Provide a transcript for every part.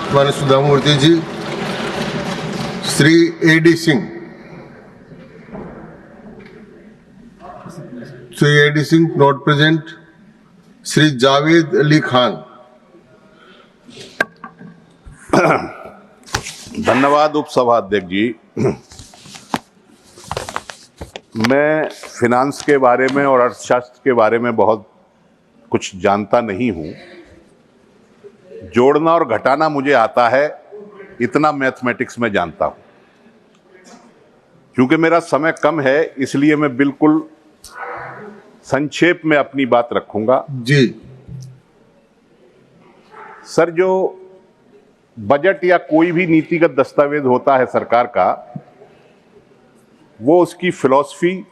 माननीय Sudha Murthy ji, Shri A.D. Singh, Shri A.D. Singh not present, Shri Javed Ali Khan. धन्यवाद उपसभा अध्यक्ष जी। मैं फिनांस के बारे में और अर्थशास्त्र के बारे में बहुत कुछ जानता नहीं हूं। जोड़ना और घटाना मुझे आता है, इतना मैथमेटिक्स में जानता हूं। क्योंकि मेरा समय कम है, इसलिए मैं बिल्कुल संक्षेप में अपनी बात रखूंगा जी। सर, जो बजट या कोई भी नीतिगत दस्तावेज होता है सरकार का, वो उसकी फिलॉसफी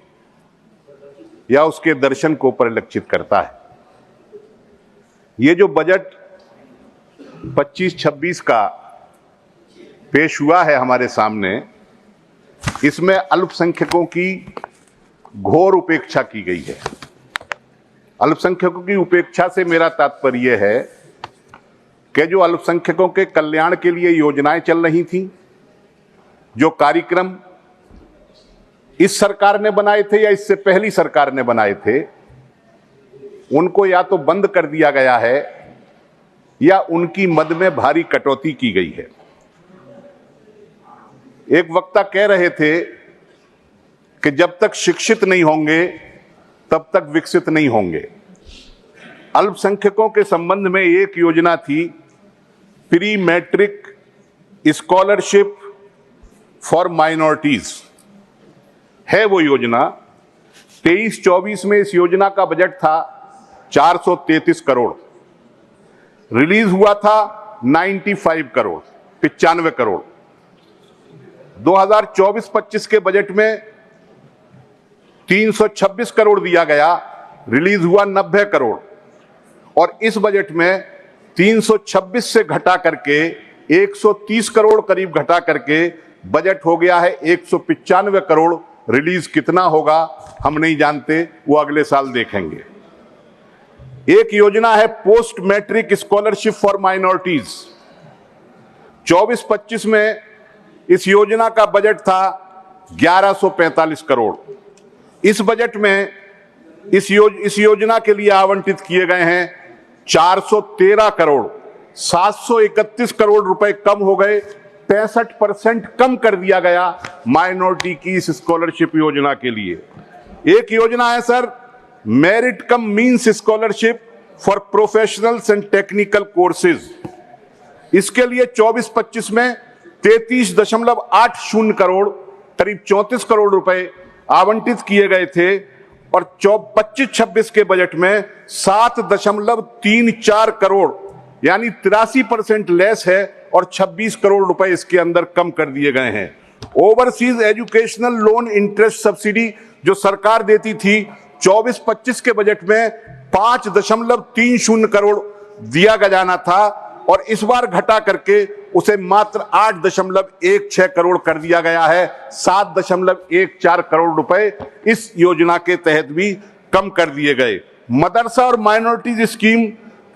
या उसके दर्शन को परिलक्षित करता है। ये जो बजट 25-26 का पेश हुआ है हमारे सामने, इसमें अल्पसंख्यकों की घोर उपेक्षा की गई है। अल्पसंख्यकों की उपेक्षा से मेरा तात्पर्य है कि जो अल्पसंख्यकों के कल्याण के लिए योजनाएं चल रही थी, जो कार्यक्रम इस सरकार ने बनाए थे या इससे पहली सरकार ने बनाए थे, उनको या तो बंद कर दिया गया है या उनकी मद में भारी कटौती की गई है। एक वक्ता कह रहे थे कि जब तक शिक्षित नहीं होंगे तब तक विकसित नहीं होंगे। अल्पसंख्यकों के संबंध में एक योजना थी, pre matric scholarship for minorities है वो योजना। 23-24 में इस योजना का बजट था 433 करोड़, रिलीज हुआ था 95 करोड़, 95 करोड़। 2024-25 के बजट में 326 करोड़ दिया गया, रिलीज हुआ 90 करोड़। और इस बजट में 326 से घटा करके 130 करोड़ करीब घटा करके बजट हो गया है 195 करोड़। रिलीज कितना होगा हम नहीं जानते, वो अगले साल देखेंगे। एक योजना है post matric scholarship for minorities. 24-25 में इस योजना का बजट था 1145 करोड़। इस बजट में इस योजना के लिए आवंटित किए गए हैं 413 करोड़। 731 करोड़ रुपए कम हो गए, 65% कम कर दिया गया माइनॉरिटी की इस स्कॉलरशिप योजना के लिए। एक योजना है sir, merit come means scholarship for professionals and technical courses. इसके लिए 24-25 में 33.80 करोड़, करीब 34 करोड़ रुपए आवंटित किए गए थे। और 25-26 के बजट में 7.34 करोड़, यानी 83% लेस है और 26 करोड़ रुपए इसके अंदर कम कर दिए गए हैं। Overseas educational loan interest subsidy जो सरकार देती थी, 24-25 के बजट में 5.30 करोड़ दिया जाना था और इस बार घटा करके उसे मात्र 8.16 करोड़ कर दिया गया है। 7.14 करोड़ रुपए इस योजना के तहत भी कम कर दिए गए। मदरसा और माइनॉरिटीज स्कीम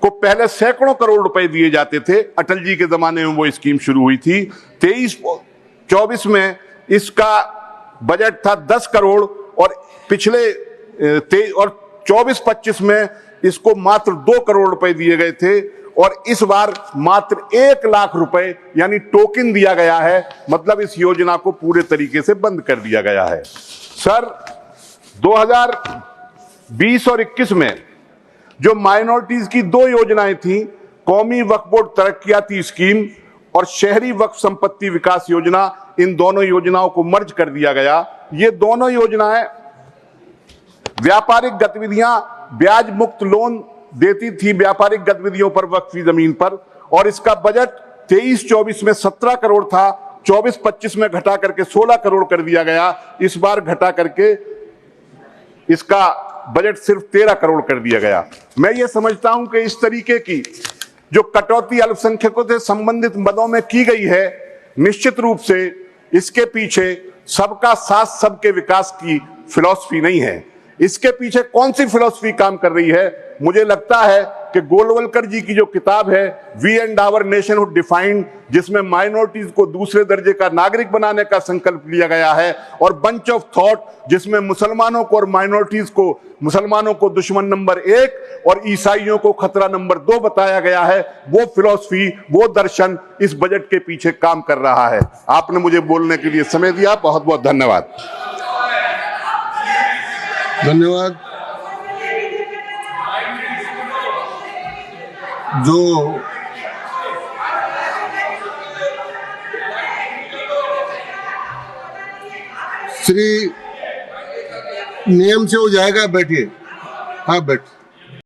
को पहले सैकड़ों करोड़ रुपए दिए जाते थे, अटल जी के जमाने में वो स्कीम शुरू हुई थी। 23-24 में इसका बजट था 10 करोड़ और पिछले 24-25 में इसको मात्र 2 करोड़ रुपए दिए गए थे और इस बार मात्र 1 लाख रुपए यानी टोकन दिया गया है। मतलब इस योजना को पूरे तरीके से बंद कर दिया गया है। सर, 2020 और 21 में जो माइनॉरिटीज की 2 योजनाएं थी, कौमी वक्फ बोर्ड तरक्कियाती स्कीम और शहरी वक्फ संपत्ति विकास योजना, इन दोनों योजनाओं को मर्ज कर दिया गया। ये दोनों योजनाएं व्यापारिक गतिविधियां ब्याज मुक्त लोन देती थी व्यापारिक गतिविधियों पर वक्फी जमीन पर, और इसका बजट 23-24 में 17 करोड़ था, 24-25 में घटा करके 16 करोड़ कर दिया गया। इस बार घटा करके इसका बजट सिर्फ 13 करोड़ कर दिया गया। मैं ये समझता हूं कि इस तरीके की जो कटौती अल्पसंख्यकों से संबंधित मदों में की गई है, निश्चित रूप से इसके पीछे सबका साथ सबके विकास की फिलॉसफी नहीं है। इसके पीछे कौन सी फिलॉसफी काम कर रही है, मुझे लगता है कि गोलवलकर जी की जो किताब है we and our nationhood defined, जिसमें माइनॉरिटीज को दूसरे दर्जे का नागरिक बनाने का संकल्प लिया गया है, और बंच ऑफ थॉट जिसमें मुसलमानों को और माइनॉरिटीज को, मुसलमानों को दुश्मन नंबर 1 और ईसाइयों को खतरा नंबर 2 बताया गया है, वो फिलॉसफी, वो दर्शन इस बजट के पीछे काम कर रहा है। आपने मुझे बोलने के लिए समय दिया, बहुत बहुत धन्यवाद। धन्यवाद। जो श्री नियम से हो जाएगा, बैठिए। हाँ बैठ।